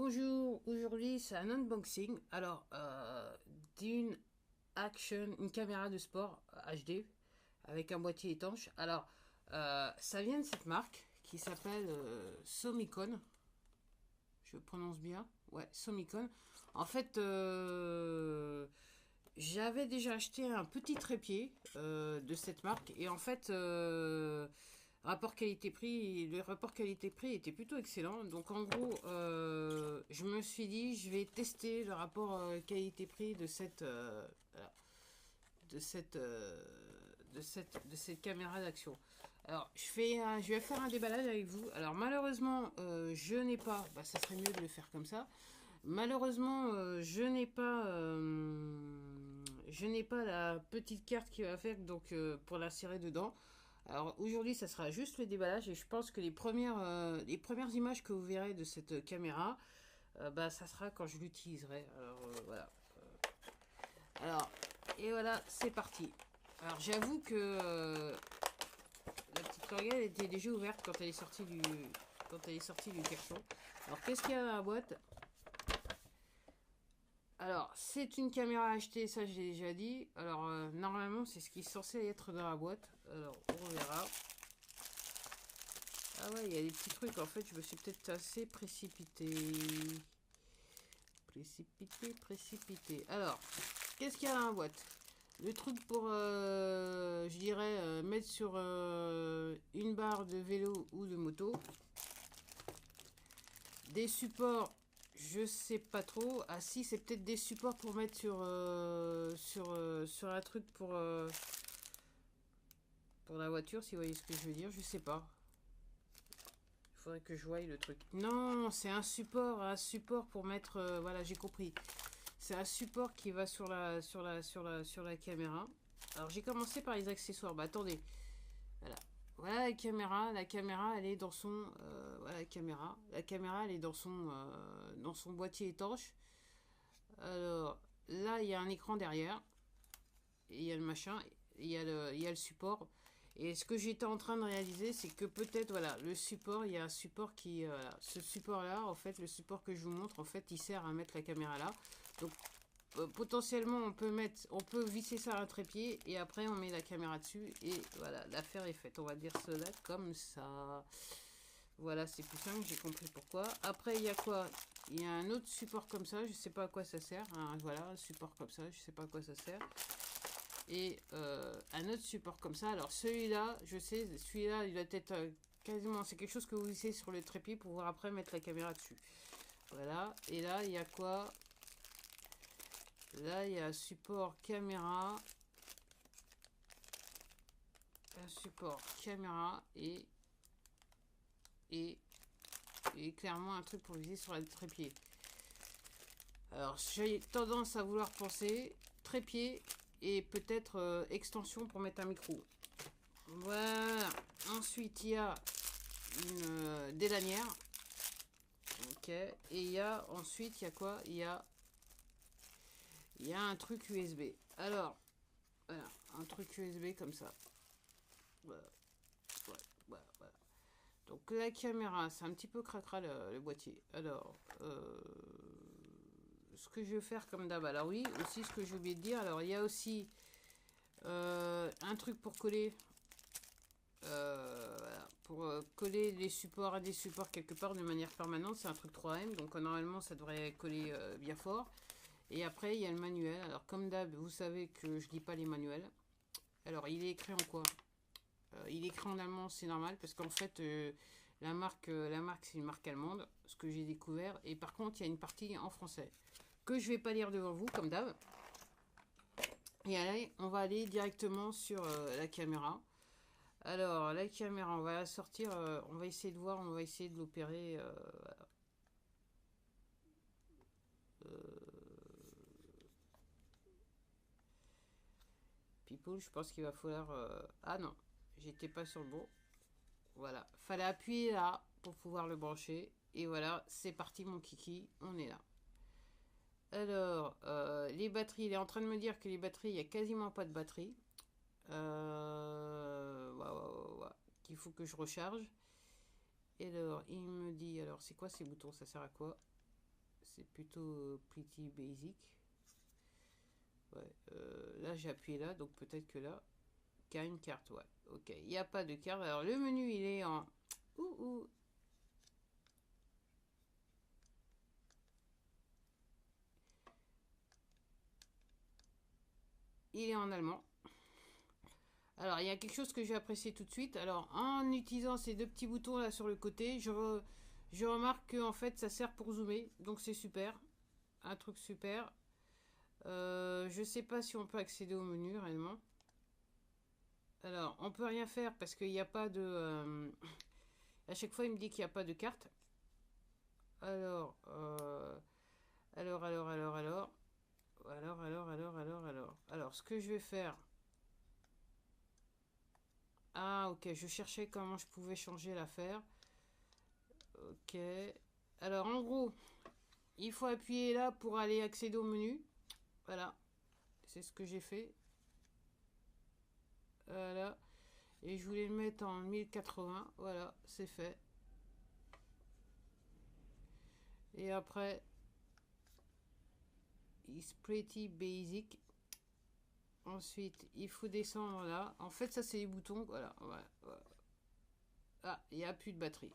Bonjour, aujourd'hui c'est un unboxing. Alors, d'une une caméra de sport HD avec un boîtier étanche. Alors, ça vient de cette marque qui s'appelle Somicon. Je prononce bien? Ouais, Somicon. En fait, j'avais déjà acheté un petit trépied de cette marque et en fait, rapport qualité-prix, le rapport qualité-prix était plutôt excellent. Donc en gros, je me suis dit, je vais tester le rapport qualité-prix de voilà, de cette, de cette caméra d'action. Alors, je vais faire un déballage avec vous. Alors malheureusement, je n'ai pas, bah, ça serait mieux de le faire comme ça. Malheureusement, je n'ai pas la petite carte qui va faire donc pour la serrer dedans. Alors aujourd'hui, ça sera juste le déballage et je pense que les premières images que vous verrez de cette caméra, bah, ça sera quand je l'utiliserai. Alors voilà. Alors, et voilà, c'est parti. Alors j'avoue que la petite languette était déjà ouverte quand elle est sortie du carton. Alors qu'est-ce qu'il y a dans la boîte? Alors, c'est une caméra achetée, ça j'ai déjà dit. Alors, normalement, c'est ce qui est censé être dans la boîte. Alors, on verra. Ah ouais, il y a des petits trucs. En fait, je me suis peut-être assez précipité. Précipité. Alors, qu'est-ce qu'il y a dans la boîte? Le truc pour, je dirais, mettre sur une barre de vélo ou de moto. Des supports, je sais pas trop. Ah si, c'est peut-être des supports pour mettre sur un truc pour la voiture, si vous voyez ce que je veux dire. Je sais pas. Il faudrait que je voie le truc. Non, c'est un support pour mettre. Voilà, j'ai compris. C'est un support qui va sur la caméra. Alors j'ai commencé par les accessoires. Bah attendez. Voilà. Voilà la caméra. La caméra, elle est dans son. Voilà la caméra. La caméra, elle est dans son boîtier étanche. Alors là, il y a un écran derrière. Et il y a le machin. Il y a le support. Et ce que j'étais en train de réaliser, c'est que peut-être, voilà, le support, il y a un support qui. Ce support-là, en fait, le support que je vous montre, en fait, il sert à mettre la caméra là. Donc, potentiellement, on peut visser ça à un trépied et après, on met la caméra dessus. Et voilà, l'affaire est faite. On va dire cela comme ça. Voilà, c'est plus simple, j'ai compris pourquoi. Après, il y a quoi? Il y a un autre support comme ça, je sais pas à quoi ça sert. Hein, voilà, un support comme ça, je sais pas à quoi ça sert. Et un autre support comme ça. Alors celui-là, je sais, celui-là, il doit être quasiment... C'est quelque chose que vous vissez sur le trépied pour pouvoir après mettre la caméra dessus. Voilà. Et là, il y a quoi? Là, il y a un support caméra. Un support caméra et, et clairement un truc pour viser sur le trépied. Alors, j'ai tendance à vouloir penser trépied et peut-être extension pour mettre un micro. Voilà. Ensuite, il y a des lanières. Ok. Et ensuite, il y a quoi? Il y a un truc USB. Alors, voilà. Un truc USB comme ça. Voilà. Voilà. Donc, la caméra, c'est un petit peu cracra le boîtier. Alors, ce que je vais faire comme d'hab. Alors, oui, aussi ce que j'ai oublié de dire. Alors, il y a aussi un truc pour coller. Voilà, pour coller les supports à des supports quelque part de manière permanente, c'est un truc 3M, donc normalement ça devrait coller bien fort. Et après il y a le manuel. Alors comme d'hab, vous savez que je lis pas les manuels. Alors il est écrit en quoi? Il est écrit en allemand, c'est normal parce qu'en fait la marque c'est une marque allemande, ce que j'ai découvert. Et par contre il y a une partie en français que je vais pas lire devant vous comme d'hab. Et allez, on va aller directement sur la caméra. Alors, la caméra, on va la sortir, on va essayer de voir, on va essayer de l'opérer. Voilà. People, je pense qu'il va falloir... Ah non, j'étais pas sur le bon. Voilà, fallait appuyer là pour pouvoir le brancher. Et voilà, c'est parti mon kiki, on est là. Alors, les batteries, il est en train de me dire que les batteries, il n'y a quasiment pas de batterie. Qu'il faut que je recharge. Et alors, il me dit, alors c'est quoi ces boutons? Ça sert à quoi? c'est plutôt pretty basic. Ouais, là j'ai appuyé là, donc peut-être que là, qu'il y a une carte, ouais. Ok, il n'y a pas de carte. Alors le menu, il est en... Ouh. Il est en allemand. Alors, il y a quelque chose que j'ai apprécié tout de suite. Alors, en utilisant ces deux petits boutons là sur le côté, je remarque que en fait, ça sert pour zoomer. Donc, c'est super. Un truc super. Je sais pas si on peut accéder au menu réellement. Alors, on peut rien faire parce qu'il n'y a pas de... à chaque fois, il me dit qu'il n'y a pas de carte. Alors, alors, ce que je vais faire... Ah, ok, je cherchais comment je pouvais changer l'affaire. Ok. Alors, en gros, il faut appuyer là pour aller accéder au menu. Voilà. C'est ce que j'ai fait. Voilà. Et je voulais le mettre en 1080. Voilà, c'est fait. Et après, it's pretty basic. Ensuite, il faut descendre là. En fait, ça, c'est les boutons. Voilà. Ah, il n'y a plus de batterie.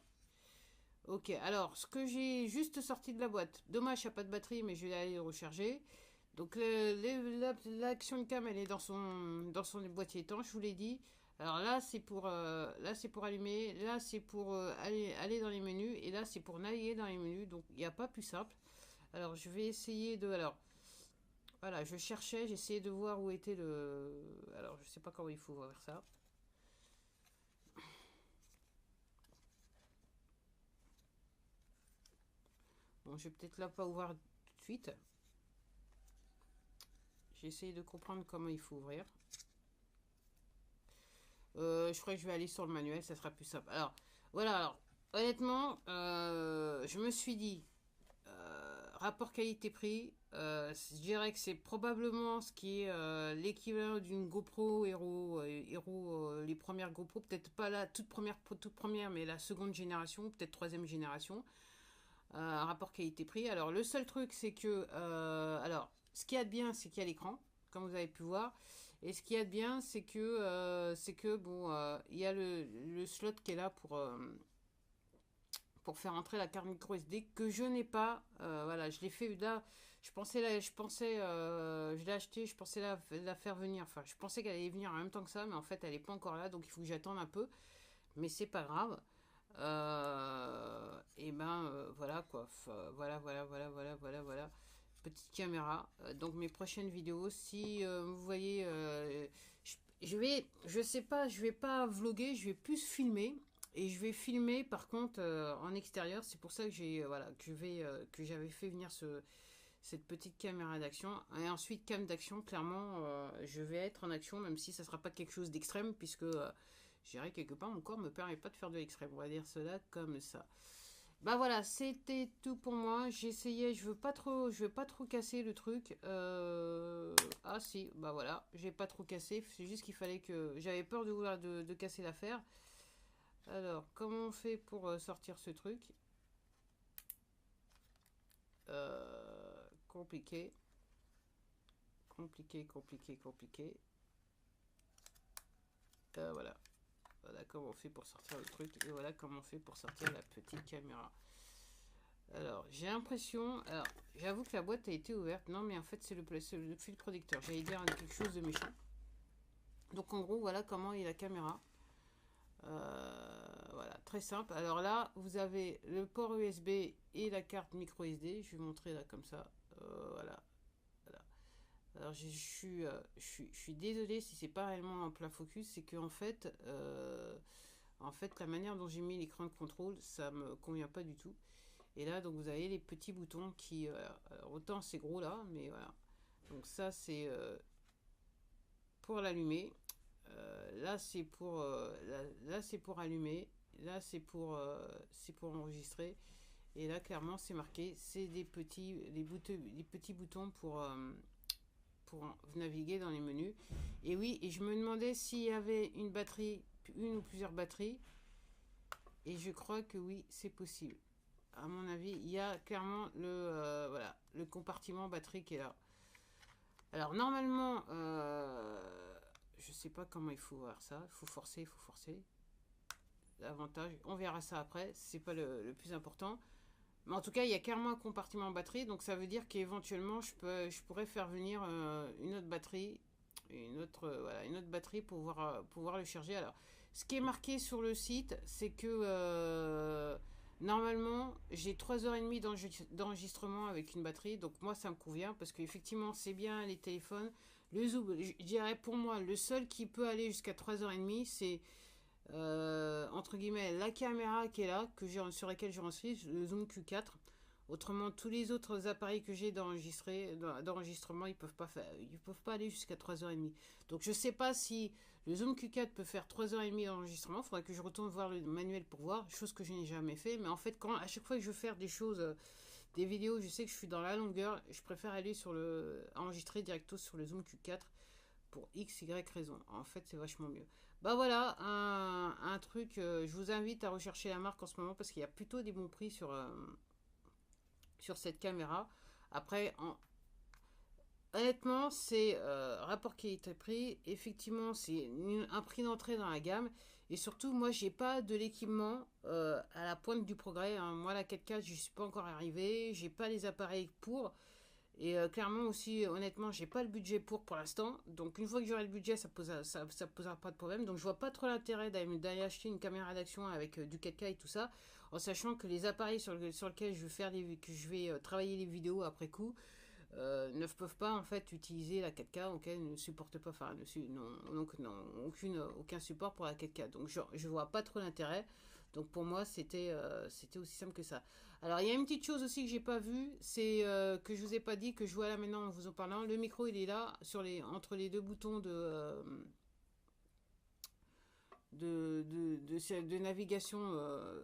Ok, alors, ce que j'ai juste sorti de la boîte. Dommage, il n'y a pas de batterie, mais je vais aller le recharger. Donc, l'action cam, elle est dans son boîtier étanche, je vous l'ai dit. Alors là, c'est pour allumer. Là, c'est pour aller dans les menus. Et là, c'est pour naviguer dans les menus. Donc, il n'y a pas plus simple. Alors, je vais essayer de... Alors, voilà, je cherchais, j'essayais de voir où était le... Alors, je sais pas comment il faut voir ça. Bon, je vais peut-être là pas ouvrir tout de suite. J'ai essayé de comprendre comment il faut ouvrir. Je crois que je vais aller sur le manuel, ça sera plus simple. Alors, voilà, alors, honnêtement, je me suis dit, rapport qualité-prix, je dirais que c'est probablement ce qui est l'équivalent d'une GoPro Hero, les premières GoPro, peut-être pas la toute première, mais la seconde génération, peut-être troisième génération. Rapport qualité-prix. Alors, le seul truc, c'est que, alors, ce qu'il y a de bien, c'est qu'il y a l'écran, comme vous avez pu voir. Et ce qu'il y a de bien, c'est que bon, il y a le slot qui est là pour faire entrer la carte micro SD que je n'ai pas. Voilà, je l'ai fait là. Je l'ai acheté, je pensais la faire venir. Enfin, je pensais qu'elle allait venir en même temps que ça, mais en fait, elle n'est pas encore là, donc il faut que j'attende un peu. Mais c'est pas grave. Et ben voilà quoi. Voilà. Petite caméra. Donc mes prochaines vidéos, si vous voyez, je sais pas, je vais pas vloguer, je vais plus filmer. Et je vais filmer par contre en extérieur. C'est pour ça que que j'avais fait venir cette petite caméra d'action. Et ensuite cam d'action, clairement, je vais être en action, même si ça sera pas quelque chose d'extrême, puisque je dirais quelque part mon corps me permet pas de faire de l'extrême. On va dire cela comme ça. Bah voilà, c'était tout pour moi. J'essayais, je veux pas trop casser le truc. Ah si, bah voilà, j'ai pas trop cassé. C'est juste qu'il fallait que j'avais peur de casser l'affaire. Alors, comment on fait pour sortir ce truc? Compliqué. Compliqué. Voilà. Voilà comment on fait pour sortir le truc. Et voilà comment on fait pour sortir la petite caméra. Alors, j'ai l'impression... Alors, j'avoue que la boîte a été ouverte. Non, mais en fait, c'est le fil protecteur. J'allais dire quelque chose de méchant. Donc, en gros, voilà comment est la caméra. Voilà, très simple. Alors là, vous avez le port USB et la carte micro SD. Je vais vous montrer là comme ça. Voilà. Alors je suis désolée si c'est pas réellement en plein focus, c'est que en fait la manière dont j'ai mis l'écran de contrôle, ça me convient pas du tout. Et là donc vous avez les petits boutons qui, alors, autant c'est gros là, mais voilà. Donc ça c'est pour l'allumer. Là c'est pour là c'est pour allumer. Là c'est pour enregistrer. Et là clairement c'est marqué, c'est des petits boutons pour naviguer dans les menus. Et oui, et je me demandais s'il y avait une batterie, une ou plusieurs batteries. Et je crois que oui, c'est possible. à mon avis, il y a clairement voilà, le compartiment batterie qui est là. Alors normalement, je sais pas comment il faut voir ça. Il faut forcer, il faut forcer. L'avantage, on verra ça après. C'est pas le plus important. Mais en tout cas, il y a clairement un compartiment batterie. Donc ça veut dire qu'éventuellement, je pourrais faire venir une autre batterie. Voilà, une autre batterie pour pouvoir le charger. Alors, ce qui est marqué sur le site, c'est que normalement, j'ai 3h30 d'enregistrement avec une batterie. Donc moi, ça me convient parce qu'effectivement, c'est bien les téléphones. Le Zoom, je dirais pour moi, le seul qui peut aller jusqu'à 3h30, c'est entre guillemets la caméra qui est là, sur laquelle j'enregistre, le Zoom Q4. Autrement, tous les autres appareils que j'ai d'enregistrement, ils peuvent pas aller jusqu'à 3h30. Donc je sais pas si le Zoom Q4 peut faire 3h30 d'enregistrement. Il faudrait que je retourne voir le manuel pour voir, chose que je n'ai jamais fait. Mais en fait, à chaque fois que je veux faire des choses, des vidéos, je sais que je suis dans la longueur, je préfère aller enregistrer directement sur le Zoom Q4 pour X, Y raison. En fait, c'est vachement mieux. Bah voilà, un truc, je vous invite à rechercher la marque en ce moment parce qu'il y a plutôt des bons prix sur cette caméra. Après, honnêtement, c'est rapport qualité-prix. Effectivement, c'est un prix d'entrée dans la gamme. Et surtout, moi, j'ai pas de l'équipement à la pointe du progrès. Hein. Moi, la 4K, je suis pas encore arrivé. J'ai pas les appareils pour. Et clairement aussi, honnêtement, j'ai pas le budget pour l'instant. Donc une fois que j'aurai le budget, ça posera pas de problème. Donc je vois pas trop l'intérêt d'aller acheter une caméra d'action avec du 4K et tout ça, en sachant que les appareils sur lesquels je vais travailler les vidéos après coup ne peuvent pas en fait utiliser la 4K, auquel ne supportent pas, enfin donc non, aucun support pour la 4K. Donc je vois pas trop l'intérêt. Donc pour moi c'était aussi simple que ça. Alors il y a une petite chose aussi que j'ai pas vue, c'est que je vous ai pas dit, que je vois là maintenant en vous en parlant. Le micro il est là entre les deux boutons de navigation,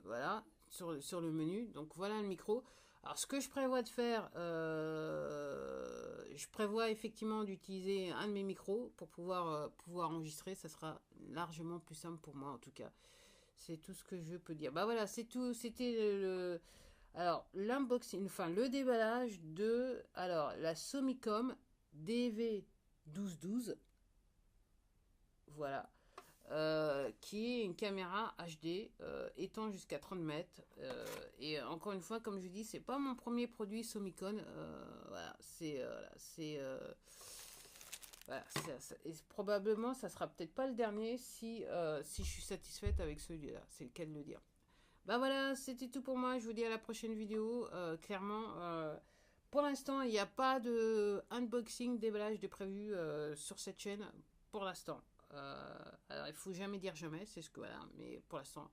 voilà, sur le menu. Donc voilà le micro. Alors ce que je prévois de faire, je prévois effectivement d'utiliser un de mes micros pour pouvoir enregistrer. Ça sera largement plus simple pour moi en tout cas. C'est tout ce que je peux dire. Bah voilà, c'est tout. C'était alors l'unboxing, enfin le déballage de la Somicom DV1212. Voilà. Qui est une caméra HD étant jusqu'à 30 mètres. Et encore une fois, comme je dis, c'est pas mon premier produit Somicom. Voilà, voilà, et probablement ça sera peut-être pas le dernier si je suis satisfaite avec celui-là. C'est le cas de le dire. Bah voilà, c'était tout pour moi. Je vous dis à la prochaine vidéo. Clairement, pour l'instant, il n'y a pas de unboxing, déballage de prévu sur cette chaîne pour l'instant. Alors il faut jamais dire jamais, c'est ce que voilà, mais pour l'instant,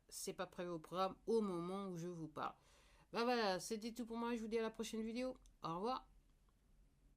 c'est pas prévu au programme au moment où je vous parle. Bah voilà, c'était tout pour moi. Je vous dis à la prochaine vidéo. Au revoir.